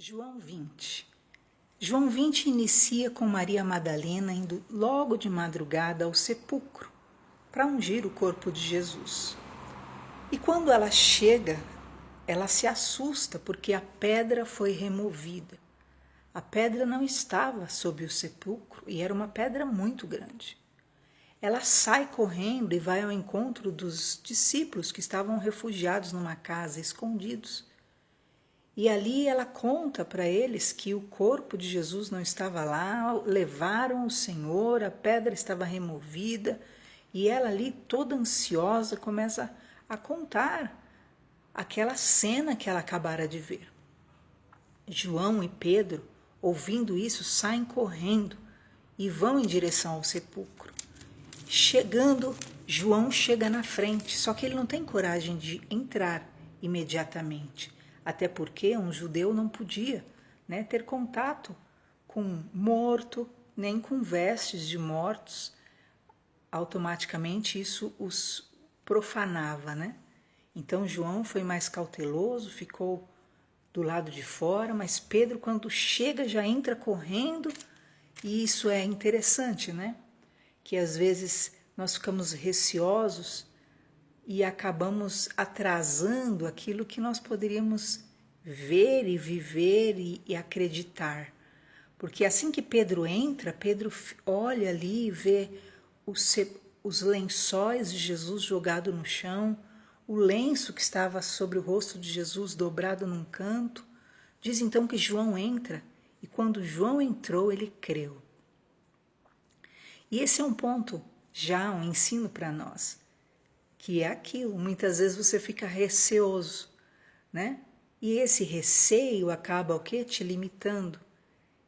João 20. João 20 inicia com Maria Madalena indo logo de madrugada ao sepulcro para ungir o corpo de Jesus. E quando ela chega, ela se assusta porque a pedra foi removida. A pedra não estava sob o sepulcro e era uma pedra muito grande. Ela sai correndo e vai ao encontro dos discípulos que estavam refugiados numa casa, escondidos. E ali ela conta para eles que o corpo de Jesus não estava lá, levaram o Senhor, a pedra estava removida, e ela ali toda ansiosa começa a contar aquela cena que ela acabara de ver. João e Pedro, ouvindo isso, saem correndo e vão em direção ao sepulcro. Chegando, João chega na frente, só que ele não tem coragem de entrar imediatamente. Até porque um judeu não podia, ter contato com morto, nem com vestes de mortos. Automaticamente isso os profanava, Então João foi mais cauteloso, ficou do lado de fora, mas Pedro, quando chega, já entra correndo. E isso é interessante, Que às vezes nós ficamos receosos e acabamos atrasando aquilo que nós poderíamos ver e viver e acreditar. Porque assim que Pedro entra, Pedro olha ali e vê os lençóis de Jesus jogado no chão, o lenço que estava sobre o rosto de Jesus dobrado num canto. Diz então que João entra, e quando João entrou, ele creu. E esse é um ponto, já um ensino para nós, que é aquilo, muitas vezes você fica receoso, E esse receio acaba o quê? Te limitando.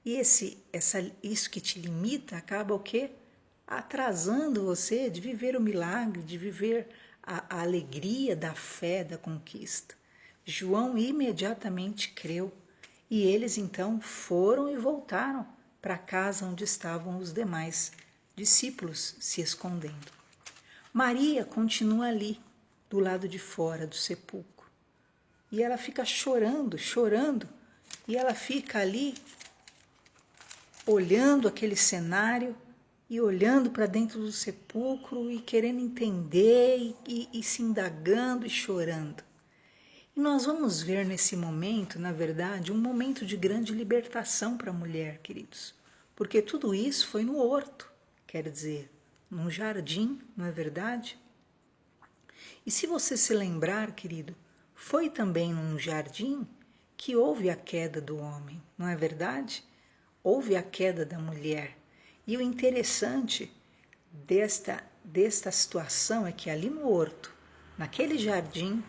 E isso que te limita acaba o quê? Atrasando você de viver o milagre, de viver a alegria da fé, da conquista. João imediatamente creu e eles então foram e voltaram para a casa onde estavam os demais discípulos se escondendo. Maria continua ali, do lado de fora do sepulcro. E ela fica chorando, e ela fica ali olhando aquele cenário e olhando para dentro do sepulcro e querendo entender e se indagando e chorando. E nós vamos ver nesse momento, na verdade, um momento de grande libertação para a mulher, queridos. Porque tudo isso foi no horto, quer dizer, num jardim, não é verdade? E se você se lembrar, querido, foi também num jardim que houve a queda do homem, não é verdade? Houve a queda da mulher. E o interessante desta situação é que ali no horto, naquele jardim,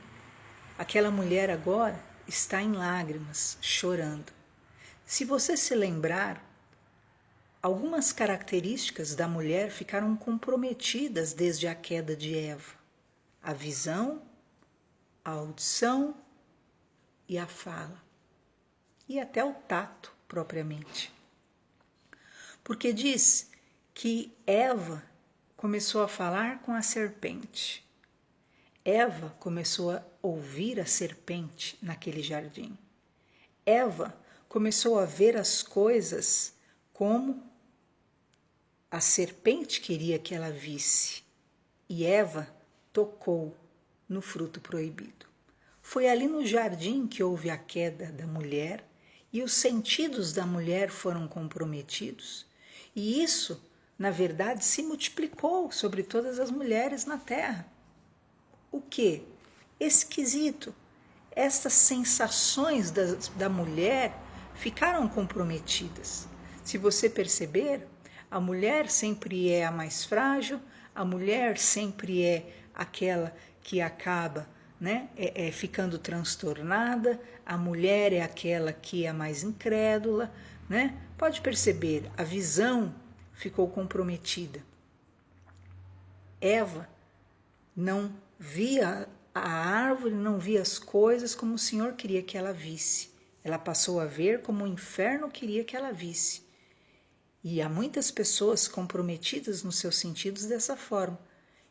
aquela mulher agora está em lágrimas, chorando. Se você se lembrar, algumas características da mulher ficaram comprometidas desde a queda de Eva: a visão, a audição e a fala, e até o tato propriamente. Porque diz que Eva começou a falar com a serpente. Eva começou a ouvir a serpente naquele jardim. Eva começou a ver as coisas como a serpente queria que ela visse. E Eva tocou no fruto proibido. Foi ali no jardim que houve a queda da mulher e os sentidos da mulher foram comprometidos. E isso, na verdade, se multiplicou sobre todas as mulheres na terra. O que? Esquisito. Estas sensações da mulher ficaram comprometidas. Se você perceber, a mulher sempre é a mais frágil, a mulher sempre é aquela que acaba ficando transtornada, a mulher é aquela que é a mais incrédula, Pode perceber, a visão ficou comprometida. Eva não via a árvore, não via as coisas como o Senhor queria que ela visse. Ela passou a ver como o inferno queria que ela visse. E há muitas pessoas comprometidas nos seus sentidos dessa forma,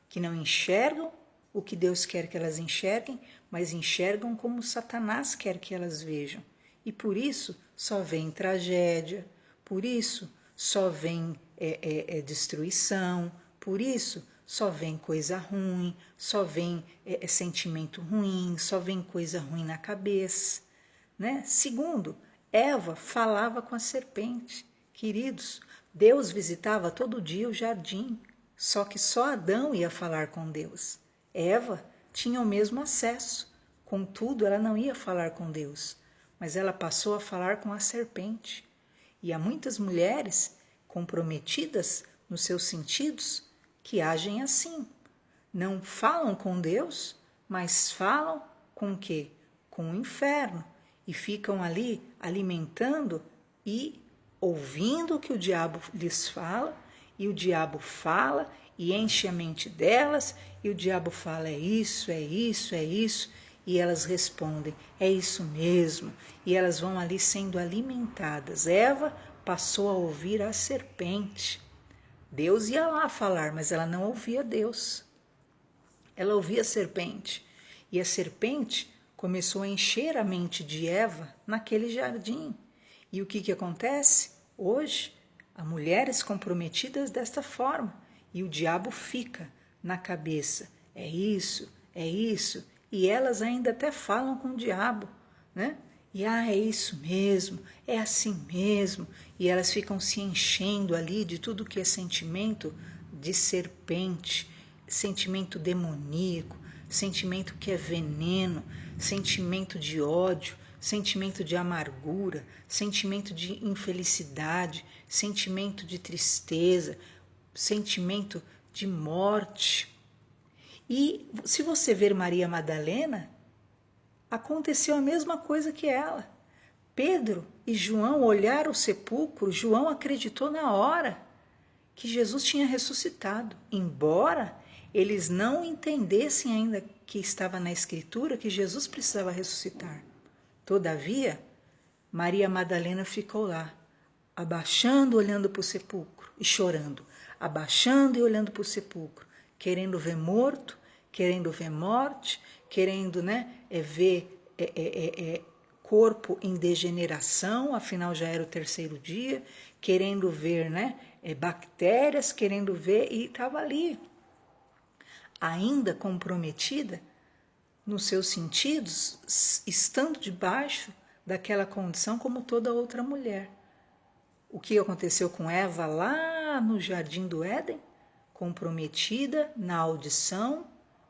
que não enxergam o que Deus quer que elas enxerguem, mas enxergam como Satanás quer que elas vejam. E por isso só vem tragédia, por isso só vem destruição, por isso só vem coisa ruim, só vem sentimento ruim, só vem coisa ruim na cabeça, né? Segundo, Eva falava com a serpente. Queridos, Deus visitava todo dia o jardim, só que só Adão ia falar com Deus. Eva tinha o mesmo acesso, contudo, ela não ia falar com Deus, mas ela passou a falar com a serpente. E há muitas mulheres comprometidas nos seus sentidos que agem assim. Não falam com Deus, mas falam com o quê? Com o inferno. E ficam ali alimentando e ouvindo o que o diabo lhes fala, e o diabo fala e enche a mente delas, e o diabo fala: é isso, é isso, é isso, e elas respondem: é isso mesmo, e elas vão ali sendo alimentadas. Eva passou a ouvir a serpente. Deus ia lá falar, mas ela não ouvia Deus. Ela ouvia a serpente, e a serpente começou a encher a mente de Eva naquele jardim. E o que acontece? Hoje, há mulheres comprometidas desta forma, e o diabo fica na cabeça: é isso, e elas ainda até falam com o diabo, né? E é isso mesmo, é assim mesmo, e elas ficam se enchendo ali de tudo que é sentimento de serpente, sentimento demoníaco, sentimento que é veneno, sentimento de ódio, sentimento de amargura, sentimento de infelicidade, sentimento de tristeza, sentimento de morte. E se você ver Maria Madalena, aconteceu a mesma coisa que ela. Pedro e João olharam o sepulcro, João acreditou na hora que Jesus tinha ressuscitado, embora eles não entendessem ainda que estava na Escritura que Jesus precisava ressuscitar. Todavia, Maria Madalena ficou lá, abaixando, olhando para o sepulcro e chorando, abaixando e olhando para o sepulcro, querendo ver morto, querendo ver morte, querendo ver corpo em degeneração, afinal já era o terceiro dia, querendo ver bactérias, querendo ver, e estava ali, ainda comprometida nos seus sentidos, estando debaixo daquela condição como toda outra mulher. O que aconteceu com Eva lá no jardim do Éden? Comprometida na audição,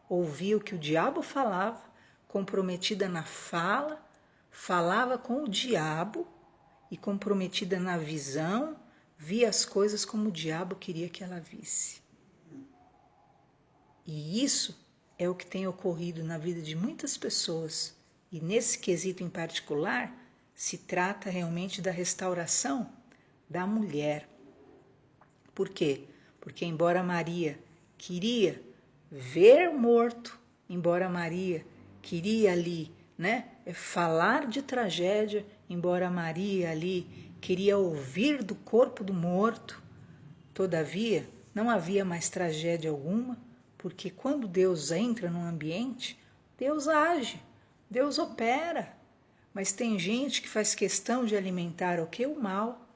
ouvia o que o diabo falava, comprometida na fala, falava com o diabo, e comprometida na visão, via as coisas como o diabo queria que ela visse. E isso é o que tem ocorrido na vida de muitas pessoas. E nesse quesito em particular, se trata realmente da restauração da mulher. Por quê? Porque embora Maria queria ver morto, embora Maria queria ali, falar de tragédia, embora Maria ali queria ouvir do corpo do morto, todavia não havia mais tragédia alguma, porque quando Deus entra num ambiente, Deus age, Deus opera. Mas tem gente que faz questão de alimentar o que? O mal,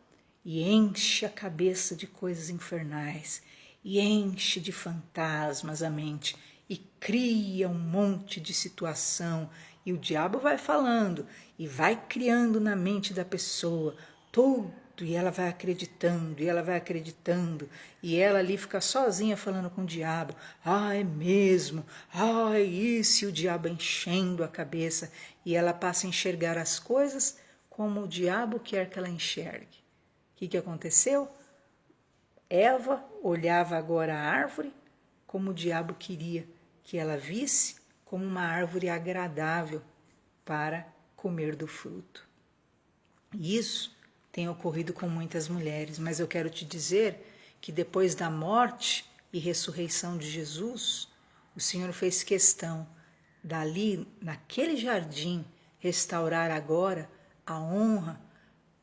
e enche a cabeça de coisas infernais, e enche de fantasmas a mente, e cria um monte de situação, e o diabo vai falando, e vai criando na mente da pessoa tudo, e ela vai acreditando, e ela ali fica sozinha falando com o diabo: é mesmo, é isso, e o diabo enchendo a cabeça, e ela passa a enxergar as coisas como o diabo quer que ela enxergue. O que aconteceu? Eva olhava agora a árvore como o diabo queria que ela visse, como uma árvore agradável para comer do fruto. E isso tem ocorrido com muitas mulheres, mas eu quero te dizer que depois da morte e ressurreição de Jesus, o Senhor fez questão dali, naquele jardim, restaurar agora a honra,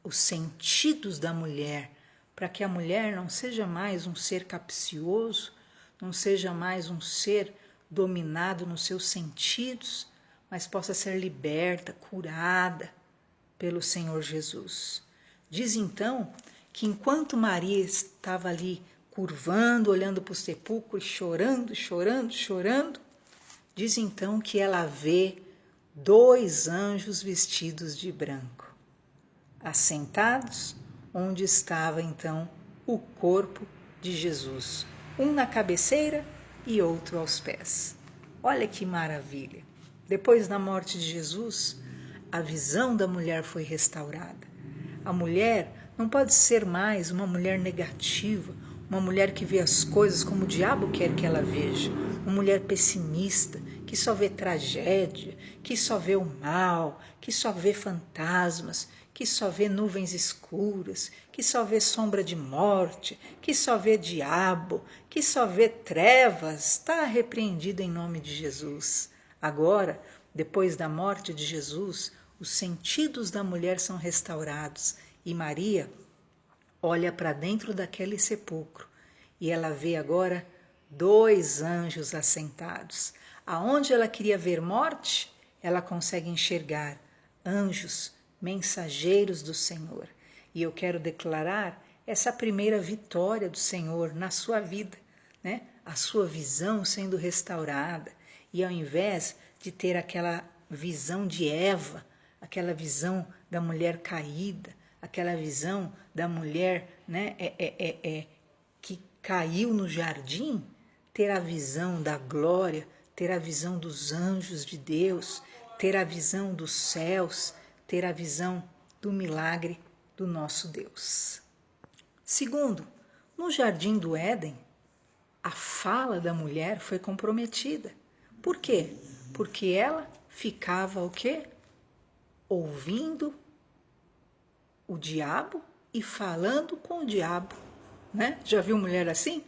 os sentidos da mulher, para que a mulher não seja mais um ser capcioso, não seja mais um ser dominado nos seus sentidos, mas possa ser liberta, curada pelo Senhor Jesus. Diz então que enquanto Maria estava ali curvando, olhando para o sepulcro, chorando, chorando, chorando, diz então que ela vê 2 anjos vestidos de branco, assentados onde estava então o corpo de Jesus, um na cabeceira e outro aos pés. Olha que maravilha! Depois da morte de Jesus, a visão da mulher foi restaurada. A mulher não pode ser mais uma mulher negativa, uma mulher que vê as coisas como o diabo quer que ela veja, uma mulher pessimista, que só vê tragédia, que só vê o mal, que só vê fantasmas, que só vê nuvens escuras, que só vê sombra de morte, que só vê diabo, que só vê trevas. Está repreendido em nome de Jesus. Agora, depois da morte de Jesus, os sentidos da mulher são restaurados e Maria olha para dentro daquele sepulcro e ela vê agora 2 anjos assentados. Aonde ela queria ver morte, ela consegue enxergar anjos, mensageiros do Senhor. E eu quero declarar essa primeira vitória do Senhor na sua vida, né? A sua visão sendo restaurada. E ao invés de ter aquela visão de Eva, aquela visão da mulher caída, aquela visão da mulher, né, que caiu no jardim, ter a visão da glória, ter a visão dos anjos de Deus, ter a visão dos céus, ter a visão do milagre do nosso Deus. Segundo, no jardim do Éden, a fala da mulher foi comprometida. Por quê? Porque ela ficava o quê? Ouvindo o diabo e falando com o diabo, né? Já viu mulher assim?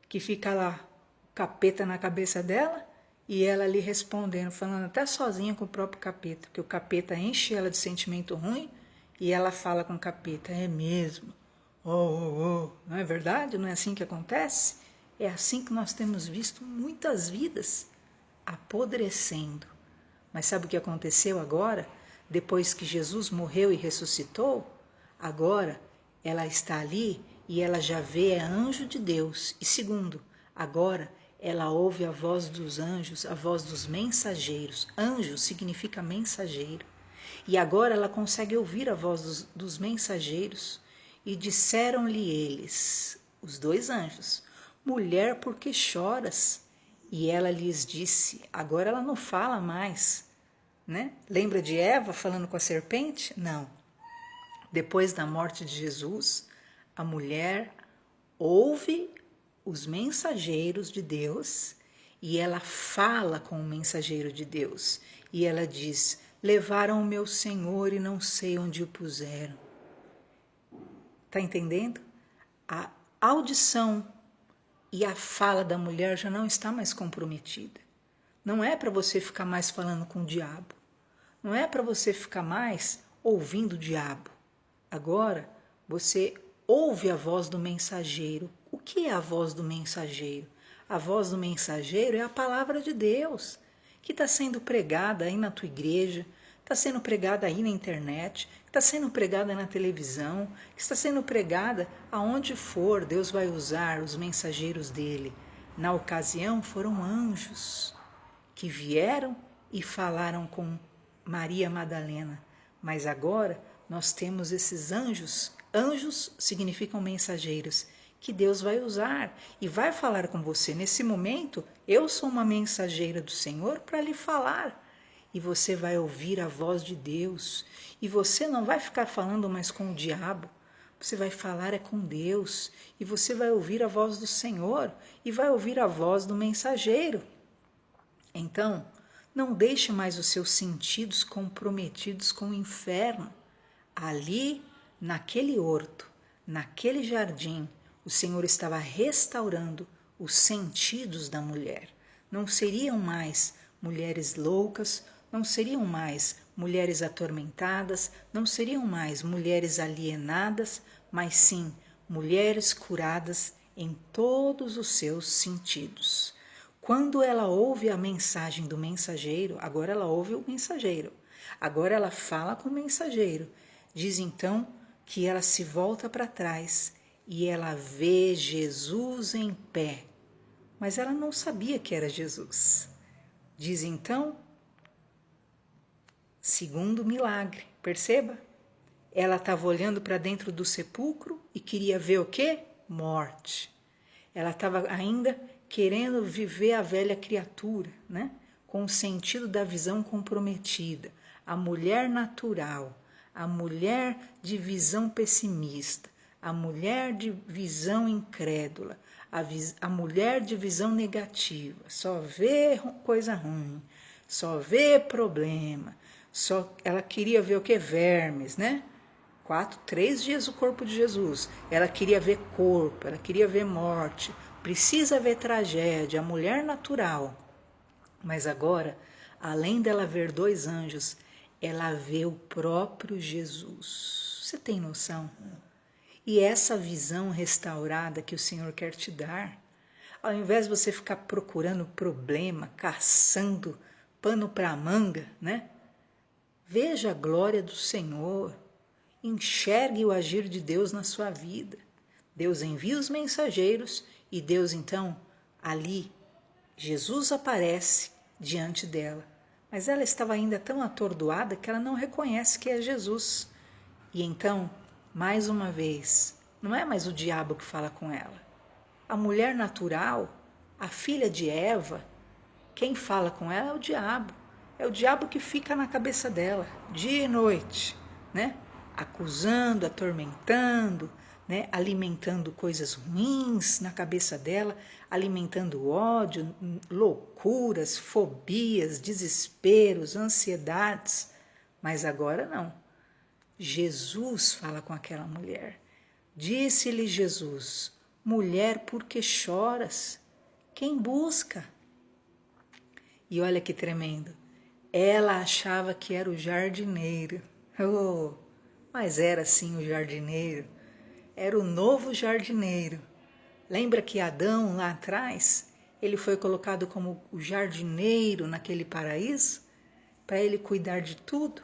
Que fica lá, capeta na cabeça dela e ela ali respondendo, falando até sozinha com o próprio capeta, porque o capeta enche ela de sentimento ruim e ela fala com o capeta, é mesmo? Não é verdade? Não é assim que acontece? É assim que nós temos visto muitas vidas apodrecendo. Mas sabe o que aconteceu agora? Depois que Jesus morreu e ressuscitou, agora ela está ali e ela já vê anjo de Deus. E segundo, agora ela ouve a voz dos anjos, a voz dos mensageiros. Anjo significa mensageiro. E agora ela consegue ouvir a voz dos mensageiros. E disseram-lhe eles, os 2 anjos, mulher, por que choras? E ela lhes disse, agora ela não fala mais, né? Lembra de Eva falando com a serpente? Não. Depois da morte de Jesus, a mulher ouve os mensageiros de Deus e ela fala com o mensageiro de Deus. E ela diz, levaram o meu Senhor e não sei onde o puseram. Está entendendo? A audição e a fala da mulher já não está mais comprometida. Não é para você ficar mais falando com o diabo. Não é para você ficar mais ouvindo o diabo. Agora, você ouve a voz do mensageiro. O que é a voz do mensageiro? A voz do mensageiro é a palavra de Deus, que está sendo pregada aí na tua igreja, está sendo pregada aí na internet, está sendo pregada na televisão, está sendo pregada aonde for. Deus vai usar os mensageiros dele. Na ocasião foram anjos que vieram e falaram com Maria Madalena, mas agora nós temos esses anjos. Anjos significam mensageiros, que Deus vai usar e vai falar com você. Nesse momento, eu sou uma mensageira do Senhor para lhe falar. E você vai ouvir a voz de Deus. E você não vai ficar falando mais com o diabo. Você vai falar é com Deus. E você vai ouvir a voz do Senhor. E vai ouvir a voz do mensageiro. Então, não deixe mais os seus sentidos comprometidos com o inferno. Ali, naquele horto, naquele jardim, o Senhor estava restaurando os sentidos da mulher. Não seriam mais mulheres loucas, não seriam mais mulheres atormentadas, não seriam mais mulheres alienadas, mas sim mulheres curadas em todos os seus sentidos. Quando ela ouve a mensagem do mensageiro, agora ela ouve o mensageiro. Agora ela fala com o mensageiro. Diz então que ela se volta para trás e ela vê Jesus em pé. Mas ela não sabia que era Jesus. Diz então, segundo milagre, perceba? Ela estava olhando para dentro do sepulcro e queria ver o quê? Morte. Ela estava ainda querendo viver a velha criatura, né? Com o sentido da visão comprometida. A mulher natural, a mulher de visão pessimista, a mulher de visão incrédula, a mulher de visão negativa. Só vê coisa ruim, só vê problema. Ela queria ver o que? Vermes, né? 3 dias o corpo de Jesus. Ela queria ver corpo, ela queria ver morte. Precisa ver tragédia, a mulher natural. Mas agora, além dela ver 2 anjos, ela vê o próprio Jesus. Você tem noção? E essa visão restaurada que o Senhor quer te dar, ao invés de você ficar procurando problema, caçando pano para manga, né? Veja a glória do Senhor. Enxergue o agir de Deus na sua vida. Deus envia os mensageiros e Deus então, ali, Jesus aparece diante dela. Mas ela estava ainda tão atordoada que ela não reconhece que é Jesus. E então, mais uma vez, não é mais o diabo que fala com ela. A mulher natural, a filha de Eva, quem fala com ela é o diabo. É o diabo que fica na cabeça dela, dia e noite, né? Acusando, atormentando, né? Alimentando coisas ruins na cabeça dela, alimentando ódio, loucuras, fobias, desesperos, ansiedades. Mas agora não. Jesus fala com aquela mulher. Disse-lhe Jesus: mulher, por que choras? Quem busca? E olha que tremendo. Ela achava que era o jardineiro. Oh, mas era sim o jardineiro. Era o novo jardineiro. Lembra que Adão, lá atrás, ele foi colocado como o jardineiro naquele paraíso? Para ele cuidar de tudo?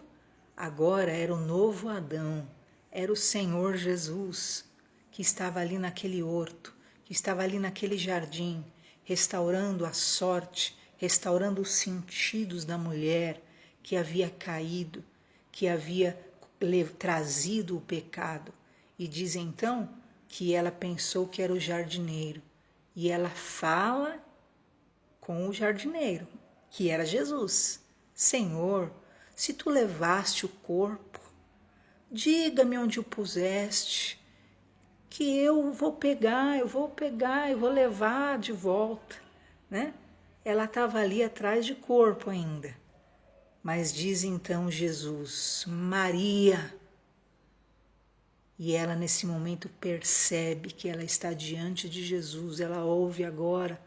Agora era o novo Adão. Era o Senhor Jesus, que estava ali naquele horto, que estava ali naquele jardim, restaurando a sorte, restaurando os sentidos da mulher que havia caído, que havia trazido o pecado. E diz então que ela pensou que era o jardineiro. E ela fala com o jardineiro, que era Jesus. Senhor, se tu levaste o corpo, diga-me onde o puseste, que eu vou pegar, eu vou levar de volta, né? Ela estava ali atrás de corpo ainda. Mas diz então Jesus, Maria. E ela nesse momento percebe que ela está diante de Jesus, ela ouve agora.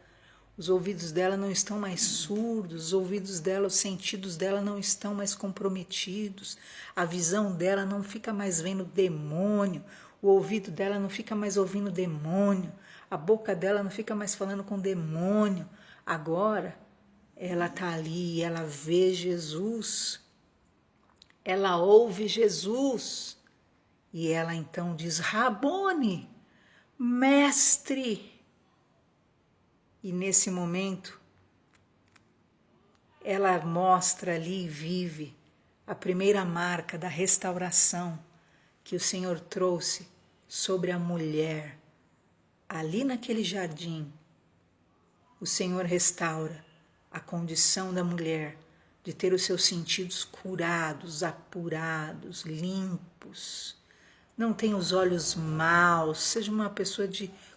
Os ouvidos dela não estão mais surdos, os ouvidos dela, os sentidos dela não estão mais comprometidos, a visão dela não fica mais vendo demônio, o ouvido dela não fica mais ouvindo demônio, a boca dela não fica mais falando com demônio. Agora, ela está ali, ela vê Jesus, ela ouve Jesus, e ela então diz, Rabone, mestre. E nesse momento, ela mostra ali e vive a primeira marca da restauração que o Senhor trouxe sobre a mulher. Ali naquele jardim, o Senhor restaura a condição da mulher de ter os seus sentidos curados, apurados, limpos. Não tenha os olhos maus, seja uma pessoa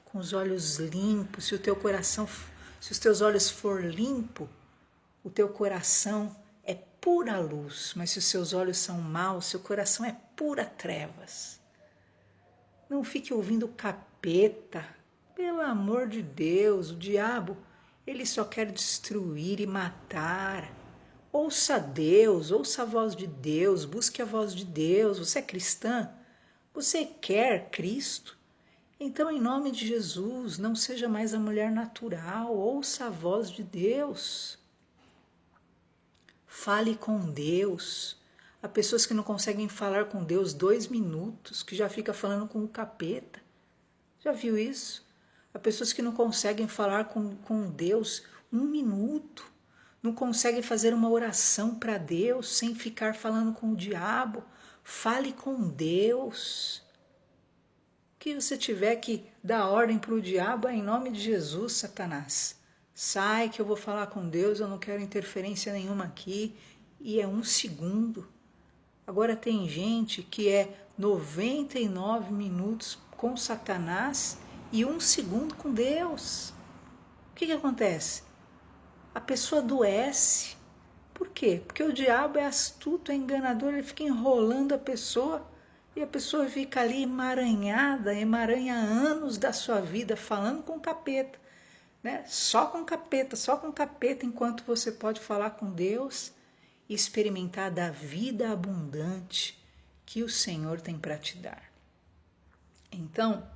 com os olhos limpos. Se o teu coração, se os teus olhos for limpo, o teu coração é pura luz. Mas se os seus olhos são maus, seu coração é pura trevas. Não fique ouvindo capeta. Pelo amor de Deus, o diabo, ele só quer destruir e matar. Ouça Deus, ouça a voz de Deus, busque a voz de Deus. Você é cristã? Você quer Cristo? Então, em nome de Jesus, não seja mais a mulher natural, ouça a voz de Deus. Fale com Deus, Há pessoas que não conseguem falar com Deus 2 minutos, que já fica falando com o capeta. Já viu isso? Há pessoas que não conseguem falar com Deus 1 minuto. Não conseguem fazer uma oração para Deus sem ficar falando com o diabo. Fale com Deus. O que você tiver que dar ordem para o diabo é em nome de Jesus, Satanás. Sai que eu vou falar com Deus, eu não quero interferência nenhuma aqui. E é 1 segundo. Agora tem gente que é 99 minutos com Satanás e 1 segundo com Deus. O que acontece? A pessoa adoece. Por quê? Porque o diabo é astuto, é enganador, ele fica enrolando a pessoa e a pessoa fica ali emaranhada, emaranha anos da sua vida falando com o capeta, né? Só com capeta, enquanto você pode falar com Deus e experimentar da vida abundante que o Senhor tem para te dar. Então,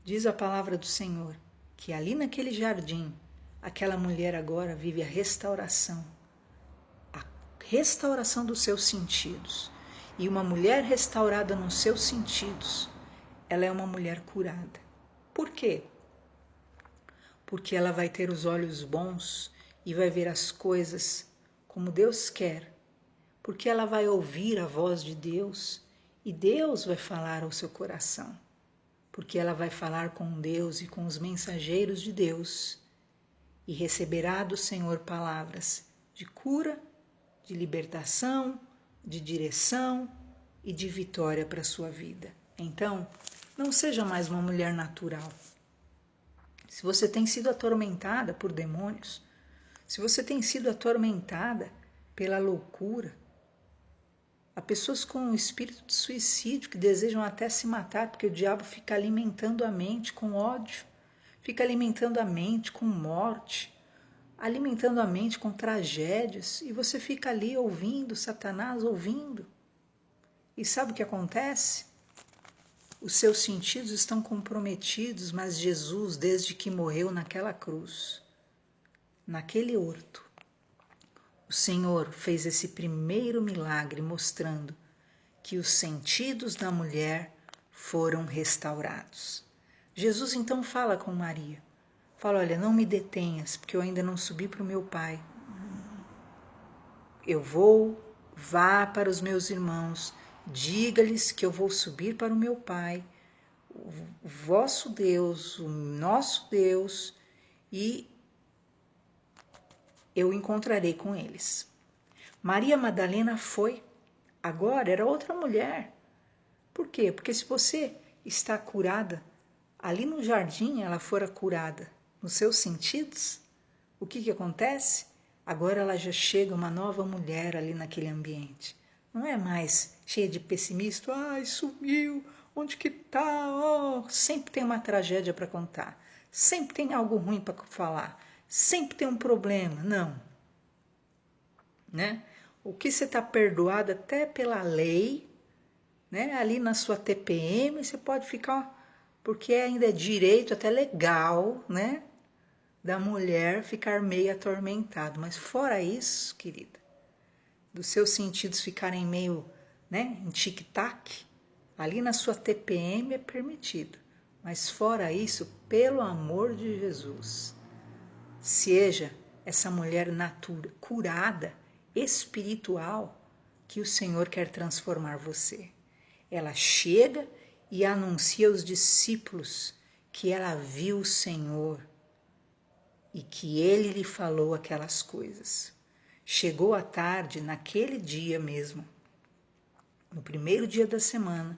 diz a palavra do Senhor que ali naquele jardim, aquela mulher agora vive a restauração dos seus sentidos. E uma mulher restaurada nos seus sentidos, ela é uma mulher curada. Por quê? Porque ela vai ter os olhos bons e vai ver as coisas como Deus quer, porque ela vai ouvir a voz de Deus e Deus vai falar ao seu coração, porque ela vai falar com Deus e com os mensageiros de Deus e receberá do Senhor palavras de cura, de libertação, de direção e de vitória para a sua vida. Então, não seja mais uma mulher natural. Se você tem sido atormentada por demônios, se você tem sido atormentada pela loucura, há pessoas com o espírito de suicídio que desejam até se matar, porque o diabo fica alimentando a mente com ódio, fica alimentando a mente com morte, alimentando a mente com tragédias, e você fica ali ouvindo Satanás, ouvindo. E sabe o que acontece? Os seus sentidos estão comprometidos, mas Jesus, desde que morreu naquela cruz, naquele horto, o Senhor fez esse primeiro milagre mostrando que os sentidos da mulher foram restaurados. Jesus então fala com Maria. Fala, olha, não me detenhas, porque eu ainda não subi para o meu Pai. Vá para os meus irmãos, diga-lhes que eu vou subir para o meu Pai, o vosso Deus, o nosso Deus, e eu encontrarei com eles. Maria Madalena foi, agora era outra mulher. Por quê? Porque se você está curada, ali no jardim ela fora curada, nos seus sentidos, o que acontece? Agora ela já chega uma nova mulher ali naquele ambiente. Não é mais cheia de pessimismo, ai, sumiu, onde que tá? Oh, sempre tem uma tragédia para contar, sempre tem algo ruim para falar, sempre tem um problema. Não. Né? O que você está perdoado até pela lei, né? Ali na sua TPM, você pode ficar, porque ainda é direito, até legal, né? Da mulher ficar meio atormentado. Mas fora isso, querida, dos seus sentidos ficarem meio, né, em tic-tac, ali na sua TPM é permitido. Mas fora isso, pelo amor de Jesus, seja essa mulher curada, espiritual, que o Senhor quer transformar você. Ela chega e anuncia aos discípulos que ela viu o Senhor e que ele lhe falou aquelas coisas. Chegou à tarde, naquele dia mesmo, no primeiro dia da semana,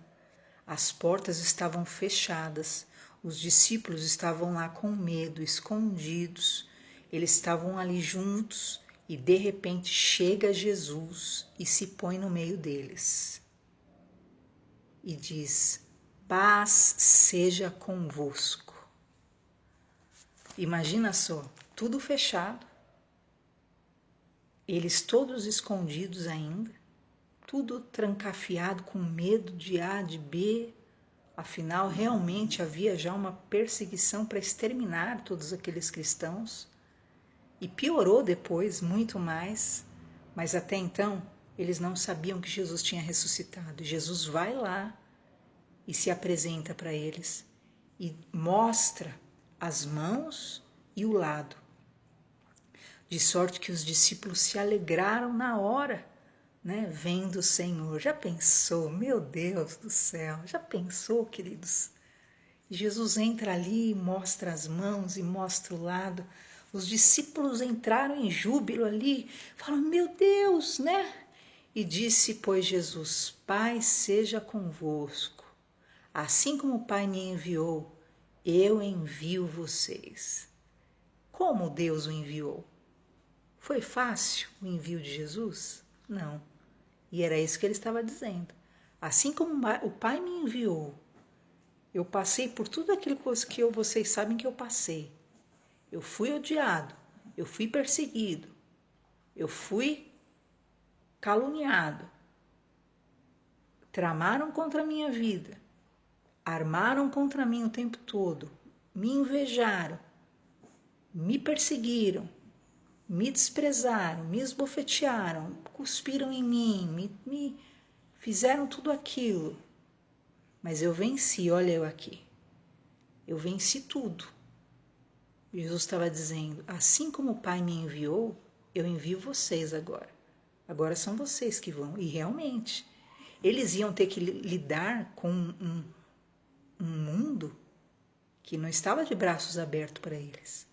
as portas estavam fechadas, os discípulos estavam lá com medo, escondidos, eles estavam ali juntos e de repente chega Jesus e se põe no meio deles e diz: paz seja convosco. Imagina só, tudo fechado, eles todos escondidos ainda, tudo trancafiado com medo de A, de B. Afinal, realmente havia já uma perseguição para exterminar todos aqueles cristãos. E piorou depois, muito mais, mas até então Eles não sabiam que Jesus tinha ressuscitado. Jesus vai lá e se apresenta para eles e mostra as mãos e o lado. De sorte que os discípulos se alegraram na hora, né, vendo o Senhor. Já pensou? Meu Deus do céu, já pensou, queridos? Jesus entra ali e mostra as mãos e mostra o lado. Os discípulos entraram em júbilo ali, falam, meu Deus, né? E disse, pois, Jesus, Pai seja convosco. Assim como o Pai me enviou, eu envio vocês. Como Deus o enviou? Foi fácil o envio de Jesus? Não. E era isso que ele estava dizendo. Assim como o Pai me enviou, eu passei por tudo aquilo que vocês sabem que eu passei. Eu fui odiado, eu fui perseguido, eu fui caluniado. Tramaram contra a minha vida, armaram contra mim o tempo todo, me invejaram, me perseguiram, me desprezaram, me esbofetearam, cuspiram em mim, me fizeram tudo aquilo. Mas eu venci, olha eu aqui. Eu venci tudo. Jesus estava dizendo, assim como o Pai me enviou, eu envio vocês agora. Agora são vocês que vão. E realmente, eles iam ter que lidar com um mundo que não estava de braços abertos para eles.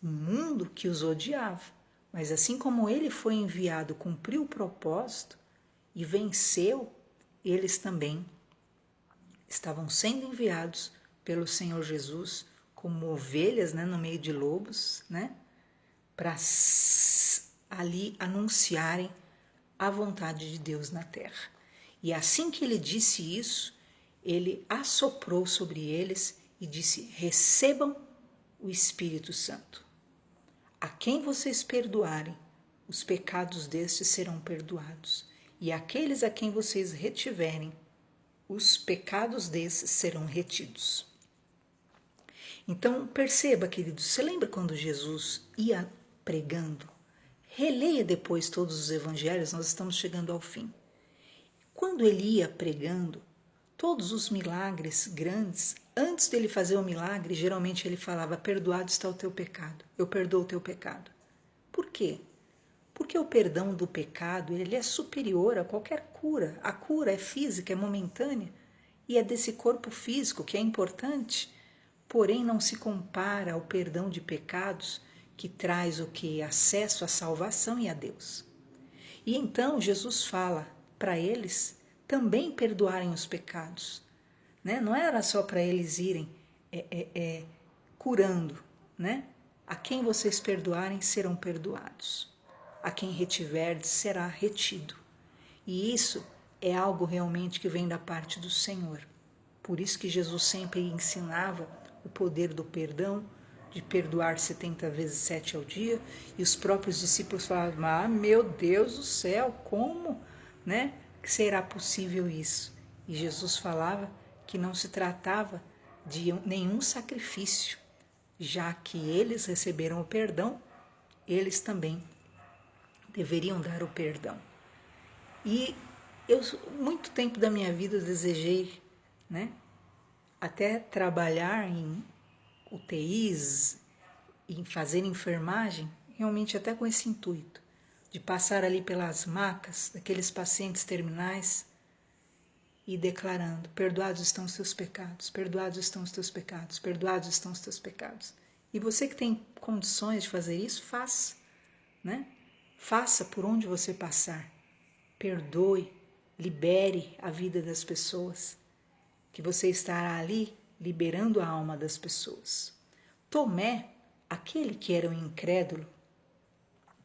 Um mundo que os odiava. Mas assim como ele foi enviado, cumpriu o propósito e venceu, eles também estavam sendo enviados pelo Senhor Jesus como ovelhas, né, no meio de lobos, né, para ali anunciarem a vontade de Deus na terra. E assim que ele disse isso, ele assoprou sobre eles e disse, recebam o Espírito Santo. A quem vocês perdoarem, os pecados destes serão perdoados. E aqueles a quem vocês retiverem, os pecados desses serão retidos. Então, perceba, queridos, você lembra quando Jesus ia pregando? Releia depois todos os evangelhos, nós estamos chegando ao fim. Quando ele ia pregando, todos os milagres grandes, antes dele fazer o milagre, geralmente ele falava, perdoado está o teu pecado, eu perdoo o teu pecado. Por quê? Porque o perdão do pecado, ele é superior a qualquer cura. A cura é física, é momentânea, e é desse corpo físico que é importante, porém não se compara ao perdão de pecados que traz o que? Acesso à salvação e a Deus. E então Jesus fala para eles também perdoarem os pecados. Né? Não era só para eles irem curando. Né? A quem vocês perdoarem serão perdoados. A quem retiverdes será retido. E isso é algo realmente que vem da parte do Senhor. Por isso que Jesus sempre ensinava o poder do perdão, de perdoar 70 vezes 7 ao dia, e os próprios discípulos falavam, meu Deus do céu, como, né, será possível isso? E Jesus falava que não se tratava de nenhum sacrifício, já que eles receberam o perdão, eles também deveriam dar o perdão. E eu, muito tempo da minha vida, eu desejei, né, até trabalhar em UTIs, em fazer enfermagem, realmente até com esse intuito, de passar ali pelas macas daqueles pacientes terminais e declarando, perdoados estão os teus pecados, perdoados estão os teus pecados, perdoados estão os teus pecados. E você que tem condições de fazer isso, faça, né? Faça por onde você passar. Perdoe, libere a vida das pessoas, que você estará ali liberando a alma das pessoas. Tomé, aquele que era um incrédulo,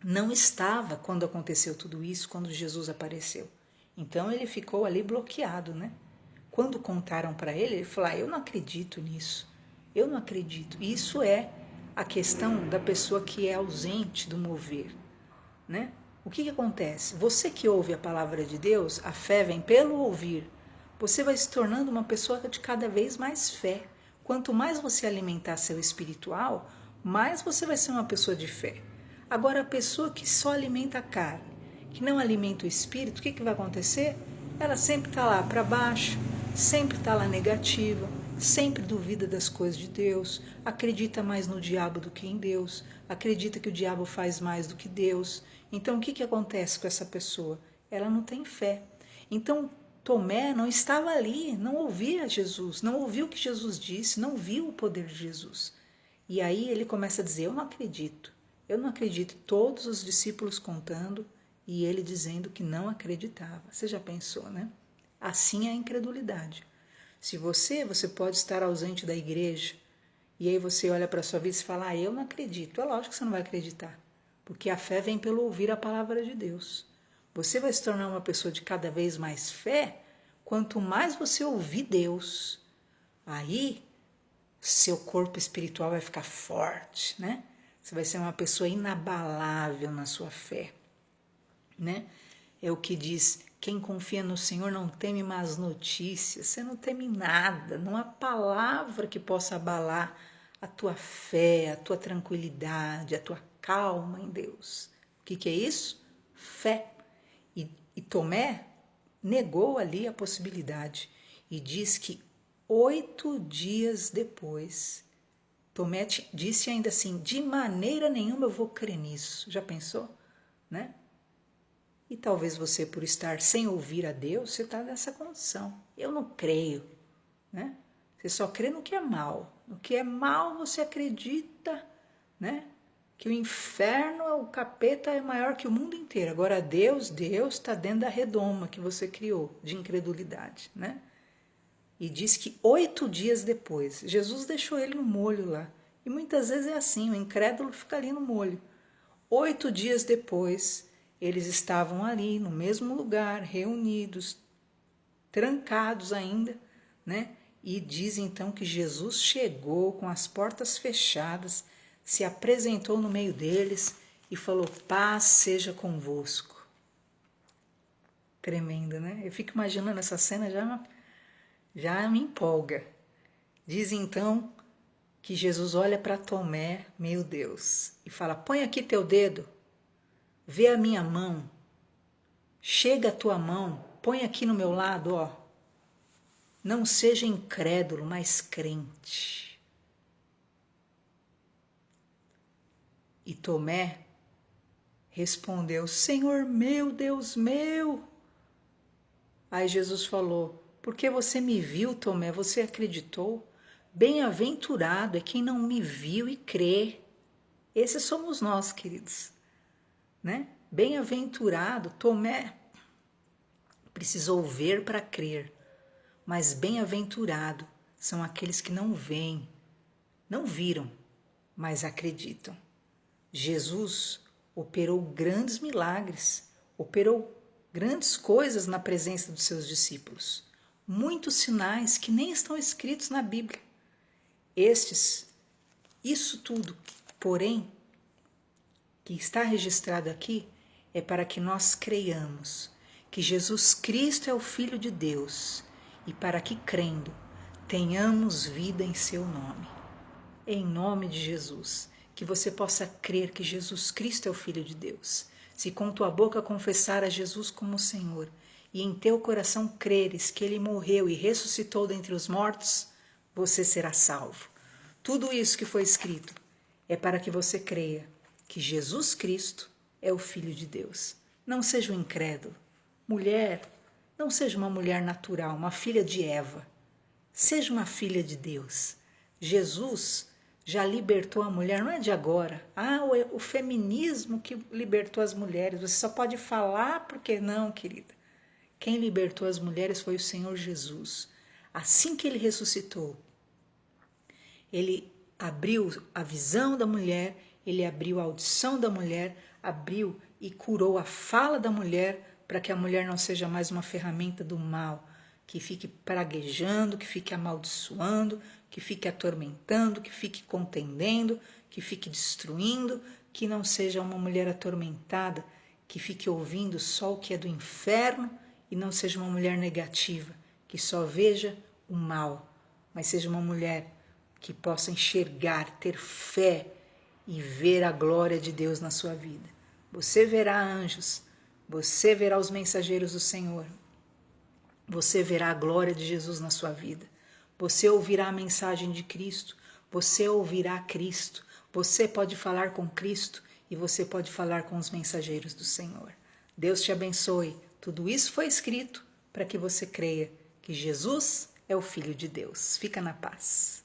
não estava quando aconteceu tudo isso, quando Jesus apareceu. Então ele ficou ali bloqueado, né? Quando contaram para ele, ele falou, eu não acredito nisso, eu não acredito. Isso é a questão da pessoa que é ausente do mover, né? O que acontece? Você que ouve a palavra de Deus, a fé vem pelo ouvir. Você vai se tornando uma pessoa de cada vez mais fé. Quanto mais você alimentar seu espiritual, mais você vai ser uma pessoa de fé. Agora, a pessoa que só alimenta a carne, que não alimenta o espírito, o que vai acontecer? Ela sempre está lá para baixo, sempre está lá negativa, sempre duvida das coisas de Deus, acredita mais no diabo do que em Deus, acredita que o diabo faz mais do que Deus. Então o que acontece com essa pessoa? Ela não tem fé. Então Tomé não estava ali, não ouvia Jesus, não ouviu o que Jesus disse, não viu o poder de Jesus. E aí ele começa a dizer, eu não acredito. Todos os discípulos contando e ele dizendo que não acreditava. Você já pensou, né? Assim é a incredulidade. Se você pode estar ausente da igreja e aí você olha para a sua vida e fala, eu não acredito. É lógico que você não vai acreditar, porque a fé vem pelo ouvir a palavra de Deus. Você vai se tornar uma pessoa de cada vez mais fé, quanto mais você ouvir Deus. Aí seu corpo espiritual vai ficar forte, né? Você vai ser uma pessoa inabalável na sua fé, né? É o que diz, quem confia no Senhor não teme más notícias. Você não teme nada, não há palavra que possa abalar a tua fé, a tua tranquilidade, a tua calma em Deus. O que é isso? Fé. E Tomé negou ali a possibilidade e diz que 8 dias depois, Tomé disse ainda assim, de maneira nenhuma eu vou crer nisso. Já pensou? Né? E talvez você, por estar sem ouvir a Deus, você está nessa condição. Eu não creio. Né? Você só crê no que é mal. No que é mal você acredita, né? Que o inferno, o capeta é maior que o mundo inteiro. Agora Deus está dentro da redoma que você criou de incredulidade, né? E diz que 8 dias depois, Jesus deixou ele no molho lá. E muitas vezes é assim, o incrédulo fica ali no molho. 8 dias depois, eles estavam ali no mesmo lugar, reunidos, trancados ainda, né? E diz então que Jesus chegou com as portas fechadas, se apresentou no meio deles e falou, paz seja convosco. Tremendo, né? Eu fico imaginando essa cena, já me empolga. Diz então que Jesus olha para Tomé, meu Deus, e fala, põe aqui teu dedo, vê a minha mão, chega a tua mão, põe aqui no meu lado, ó. Não seja incrédulo, mas crente. E Tomé respondeu, Senhor meu, Deus meu. Aí Jesus falou, porque você me viu, Tomé, você acreditou? Bem-aventurado é quem não me viu e crê. Esses somos nós, queridos. Né? Bem-aventurado, Tomé precisou ver para crer, mas bem-aventurado são aqueles que não veem, não viram, mas acreditam. Jesus operou grandes milagres, operou grandes coisas na presença dos seus discípulos. Muitos sinais que nem estão escritos na Bíblia. Isso tudo, porém, que está registrado aqui, é para que nós creiamos que Jesus Cristo é o Filho de Deus e para que, crendo, tenhamos vida em seu nome. Em nome de Jesus. Que você possa crer que Jesus Cristo é o Filho de Deus. Se com tua boca confessar a Jesus como Senhor e em teu coração creres que Ele morreu e ressuscitou dentre os mortos, você será salvo. Tudo isso que foi escrito é para que você creia que Jesus Cristo é o Filho de Deus. Não seja um incrédulo. Mulher, não seja uma mulher natural, uma filha de Eva. Seja uma filha de Deus. Jesus já libertou a mulher, não é de agora. O feminismo que libertou as mulheres. Você só pode falar porque não, querida. Quem libertou as mulheres foi o Senhor Jesus. Assim que ele ressuscitou, ele abriu a visão da mulher, ele abriu a audição da mulher, abriu e curou a fala da mulher para que a mulher não seja mais uma ferramenta do mal, que fique praguejando, que fique amaldiçoando, que fique atormentando, que fique contendendo, que fique destruindo, que não seja uma mulher atormentada, que fique ouvindo só o que é do inferno e não seja uma mulher negativa, que só veja o mal, mas seja uma mulher que possa enxergar, ter fé e ver a glória de Deus na sua vida. Você verá anjos, você verá os mensageiros do Senhor. Você verá a glória de Jesus na sua vida. Você ouvirá a mensagem de Cristo. Você ouvirá Cristo. Você pode falar com Cristo e você pode falar com os mensageiros do Senhor. Deus te abençoe. Tudo isso foi escrito para que você creia que Jesus é o Filho de Deus. Fica na paz.